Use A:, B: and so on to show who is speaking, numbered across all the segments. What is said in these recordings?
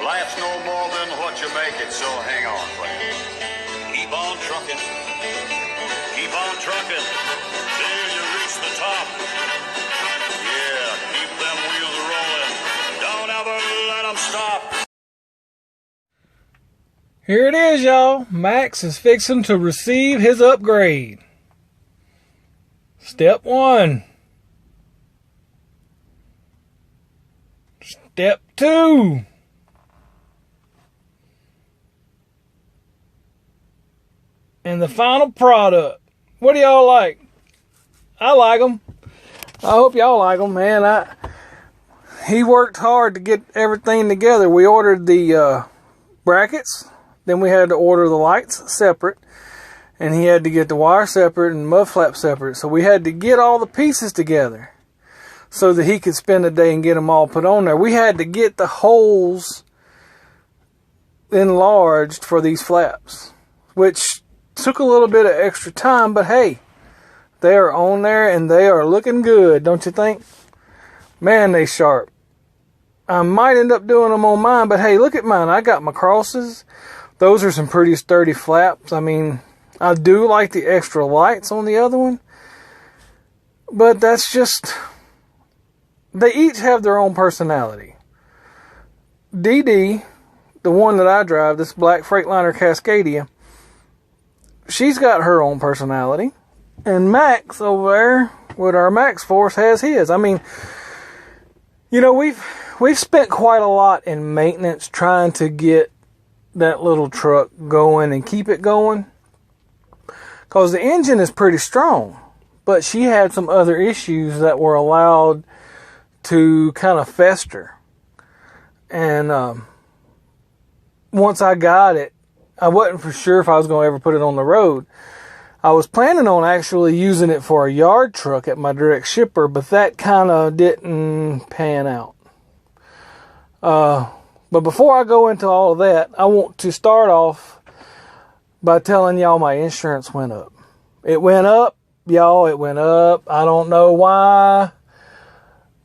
A: Life's no more than what you make it, so hang on, friend. Keep on trucking. Keep on trucking till you reach the top. Yeah, keep them wheels rolling. Don't ever let them stop.
B: Here it is, y'all. Max is fixing to receive his upgrade. Step 1. Step 2. And the final product. What do y'all like? I like them. I hope y'all like them, man. He worked hard to get everything together. We ordered the brackets. Then we had to order the lights separate. And he had to get the wire separate and mud flap separate. So we had to get all the pieces together so that he could spend a day and get them all put on there. We had to get the holes enlarged for these flaps, which took a little bit of extra time, but hey, they are on there and they are looking good, don't you think? Man, they sharp. I might end up doing them on mine, but hey, look at mine. I got my crosses. Those are some pretty sturdy flaps. I mean, I do like the extra lights on the other one, but that's just, they each have their own personality. DD, the one that I drive, this black Freightliner Cascadia, she's got her own personality. And Max over there with our MAXX Force has his. I mean, you know, we've spent quite a lot in maintenance trying to get that little truck going and keep it going, because the engine is pretty strong, but she had some other issues that were allowed to kind of fester. And once I got it, I wasn't for sure if I was going to ever put it on the road. I was planning on actually using it for a yard truck at my direct shipper, but that kind of didn't pan out. But before I go into all of that, I want to start off by telling y'all my insurance went up. It went up, y'all, it went up. I don't know why,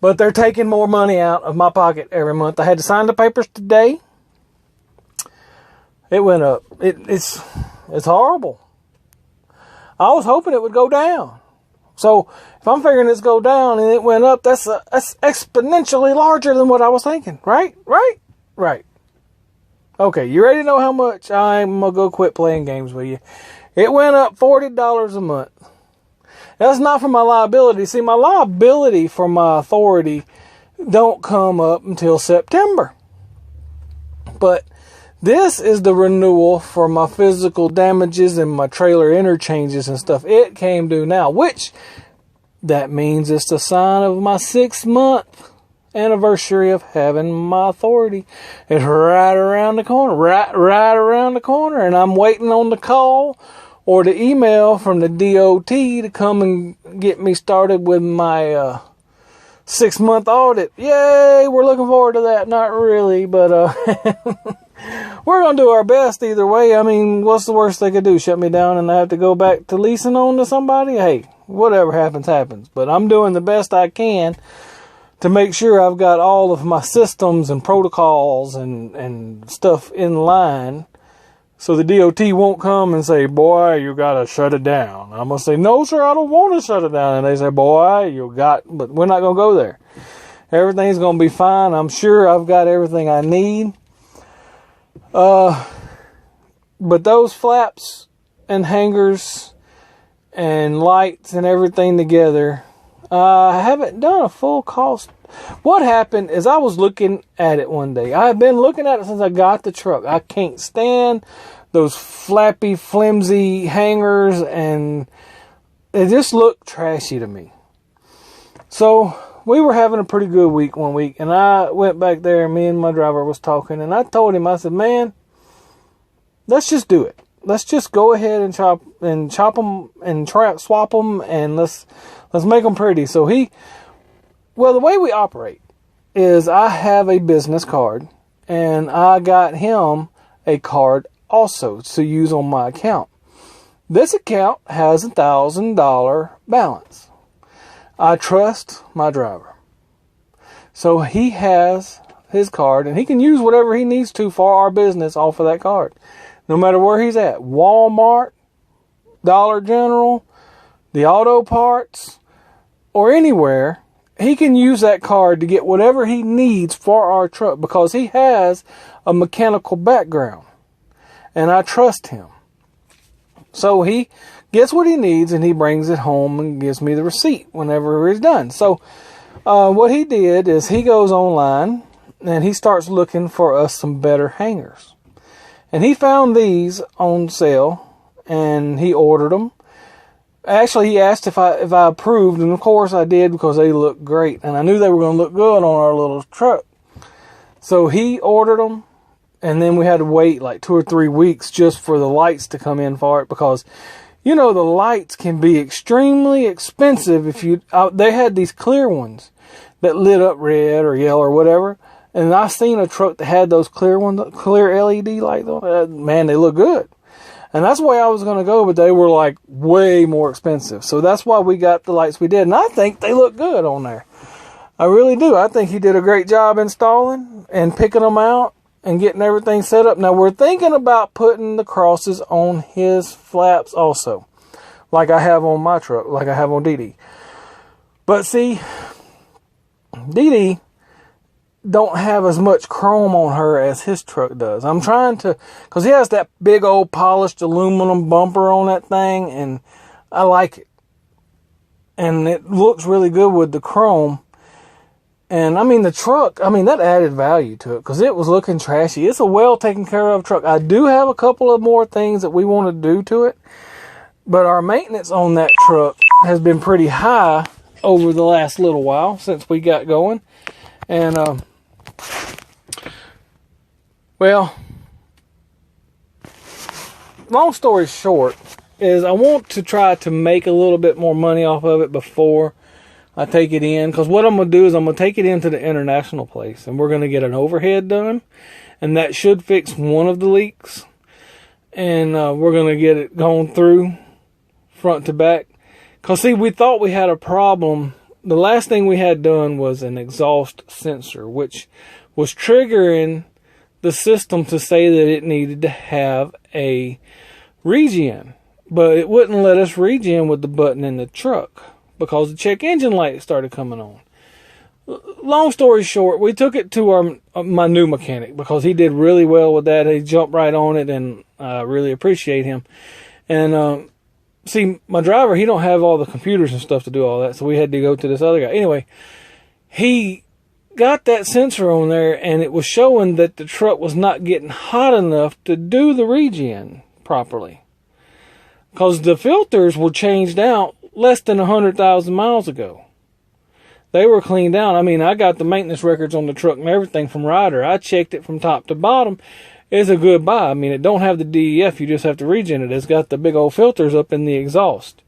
B: but they're taking more money out of my pocket every month. I had to sign the papers today. It went up. It's horrible. I was hoping it would go down. So if I'm figuring it's go down and it went up, that's exponentially larger than what I was thinking. Right? Okay, you ready to know how much? I'm going to go quit playing games with you. It went up $40 a month. That's not for my liability. See, my liability for my authority don't come up until September. But this is the renewal for my physical damages and my trailer interchanges and stuff. It came due now, which that means it's the sign of my 6-month anniversary of having my authority. It's right around the corner, right around the corner, and I'm waiting on the call or the email from the DOT to come and get me started with my 6-month audit. Yay, we're looking forward to that. Not really, but we're going to do our best either way. I mean, what's the worst they could do? Shut me down and I have to go back to leasing on to somebody? Hey, whatever happens, happens. But I'm doing the best I can to make sure I've got all of my systems and protocols and stuff in line, so the DOT won't come and say, boy, you got to shut it down. I'm going to say, no, sir, I don't want to shut it down. And they say, boy, but we're not going to go there. Everything's going to be fine. I'm sure I've got everything I need. But those flaps and hangers and lights and everything together, I haven't done a full cost. What happened is I was looking at it one day. I've been looking at it since I got the truck. I can't stand those flappy, flimsy hangers, and they just look trashy to me. So we were having a pretty good week one week, and I went back there, and me and my driver was talking, and I told him, I said, man, let's just do it. Let's just go ahead and chop them and swap them, and let's make them pretty. So the way we operate is I have a business card, and I got him a card also to use on my account. This account has $1,000 balance. I trust my driver. So he has his card, and he can use whatever he needs to for our business off of that card. No matter where he's at. Walmart, Dollar General, the auto parts, or anywhere, he can use that card to get whatever he needs for our truck because he has a mechanical background. And I trust him. So he gets what he needs and he brings it home and gives me the receipt whenever he's done. So what he did is he goes online and he starts looking for us some better hangers. And he found these on sale and he ordered them. Actually, he asked if I approved, and of course I did because they look great. And I knew they were going to look good on our little truck. So he ordered them, and then we had to wait like 2 or 3 weeks just for the lights to come in for it because, you know, the lights can be extremely expensive if you... they had these clear ones that lit up red or yellow or whatever. And I seen a truck that had those clear ones, clear LED lights on. Man, they look good. And that's the way I was going to go, but they were like way more expensive. So that's why we got the lights we did. And I think they look good on there. I really do. I think he did a great job installing and picking them out and getting everything set up. Now we're thinking about putting the crosses on his flaps also. Like I have on my truck, like I have on DD. But see, DD don't have as much chrome on her as his truck does. I'm trying to, because he has that big old polished aluminum bumper on that thing, and I like it. And it looks really good with the chrome. And I mean, the truck, I mean, that added value to it because it was looking trashy. It's a well taken care of truck. I do have a couple of more things that we want to do to it, but our maintenance on that truck has been pretty high over the last little while since we got going. And, well, long story short is I want to try to make a little bit more money off of it before I take it in. Because what I'm going to do is I'm going to take it into the international place. And we're going to get an overhead done. And that should fix one of the leaks. And we're going to get it going through front to back. Because, see, we thought we had a problem. The last thing we had done was an exhaust sensor, which was triggering the system to say that it needed to have a regen. But it wouldn't let us regen with the button in the truck because the check engine light started coming on. Long story short, we took it to my new mechanic because he did really well with that. He jumped right on it, and I really appreciate him. And see, my driver, he don't have all the computers and stuff to do all that, so we had to go to this other guy. Anyway, he got that sensor on there, and it was showing that the truck was not getting hot enough to do the regen properly. Because the filters were changed out less than 100,000 miles ago. They were cleaned out. I mean, I got the maintenance records on the truck and everything from Ryder. I checked it from top to bottom. It's a good buy. I mean, it don't have the DEF. You just have to regen it. It's got the big old filters up in the exhaust.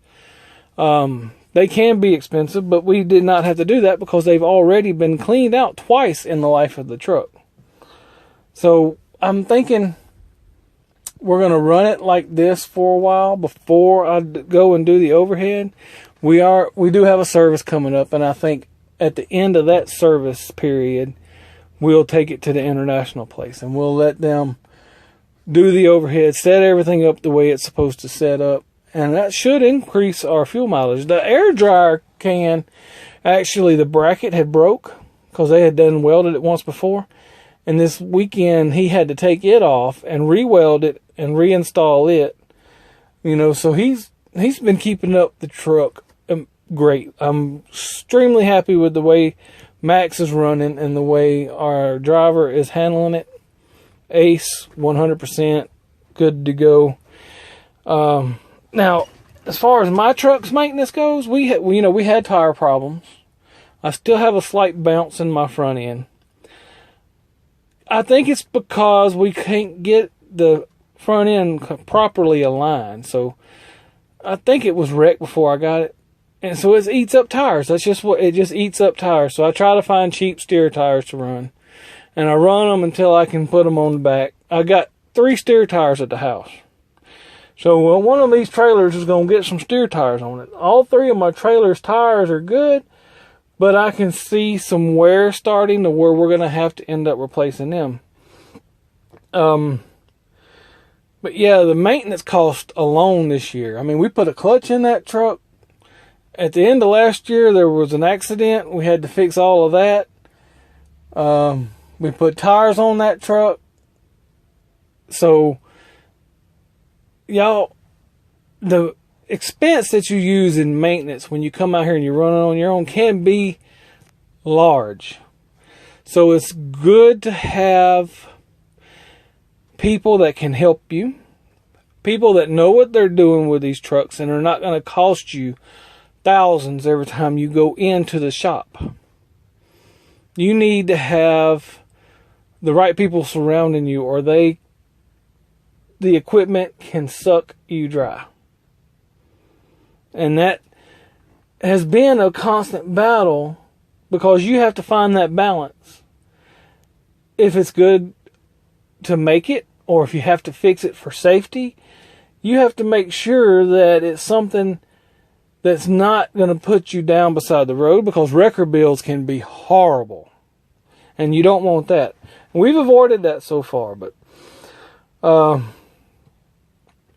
B: They can be expensive, but we did not have to do that because they've already been cleaned out twice in the life of the truck. So I'm thinking we're going to run it like this for a while before I go and do the overhead. We do have a service coming up, and I think at the end of that service period, we'll take it to the international place, and we'll let them do the overhead, set everything up the way it's supposed to set up, and that should increase our fuel mileage. The air dryer can, actually, the bracket had broke because they had done welded it once before, and this weekend he had to take it off and re-weld it and reinstall it. You know, so he's been keeping up the truck great. I'm extremely happy with the way MAXX is running and the way our driver is handling it. Ace, 100%, good to go. Now, as far as my truck's maintenance goes, we had tire problems. I still have a slight bounce in my front end. I think it's because we can't get the front end properly aligned. So I think it was wrecked before I got it. And so it eats up tires. That's just what it just eats up tires. So I try to find cheap steer tires to run. And I run them until I can put them on the back. I got 3 steer tires at the house. So one of these trailers is going to get some steer tires on it. All 3 of my trailer's tires are good, but I can see some wear starting to where we're going to have to end up replacing them. But yeah, the maintenance cost alone this year. I mean, we put a clutch in that truck. At the end of last year, there was an accident. We had to fix all of that. We put tires on that truck. So, y'all, the expense that you use in maintenance when you come out here and you run it on your own can be large. So it's good to have people that can help you, people that know what they're doing with these trucks and are not going to cost you thousands every time you go into the shop. You need to have the right people surrounding you, or the equipment can suck you dry. And that has been a constant battle, because you have to find that balance. If it's good to make it, or if you have to fix it for safety, you have to make sure that it's something that's not going to put you down beside the road, because wrecker bills can be horrible. And you don't want that. We've avoided that so far, but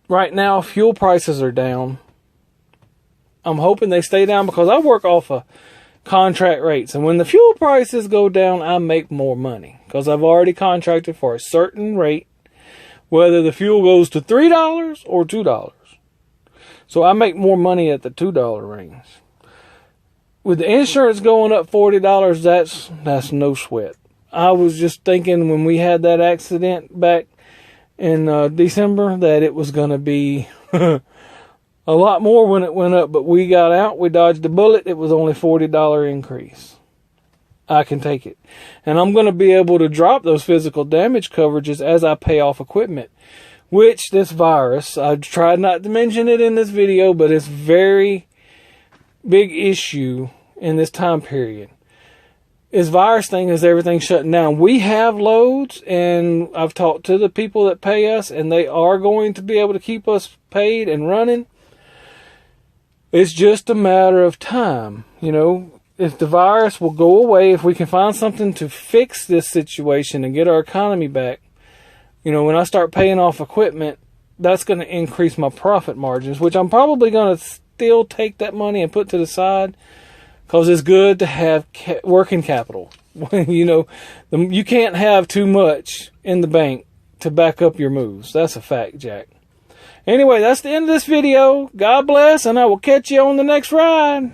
B: right now fuel prices are down. I'm hoping they stay down, because I work off of contract rates. And when the fuel prices go down, I make more money, because I've already contracted for a certain rate, whether the fuel goes to $3 or $2. So I make more money at the $2 range. With the insurance going up $40, that's no sweat. I was just thinking when we had that accident back in December that it was going to be a lot more when it went up, but we got out, we dodged a bullet. It was only $40 increase. I can take it. And I'm going to be able to drop those physical damage coverages as I pay off equipment, which this virus, I've tried not to mention it in this video, but it's very big issue in this time period. This virus thing is everything shutting down. We have loads, and I've talked to the people that pay us, and they are going to be able to keep us paid and running. It's just a matter of time. You know, if the virus will go away, if we can find something to fix this situation and get our economy back, you know, when I start paying off equipment, that's going to increase my profit margins, which I'm probably going to still take that money and put to the side, because it's good to have working capital. You know, you can't have too much in the bank to back up your moves. That's a fact, Jack. Anyway, that's the end of this video. God bless, and I will catch you on the next ride.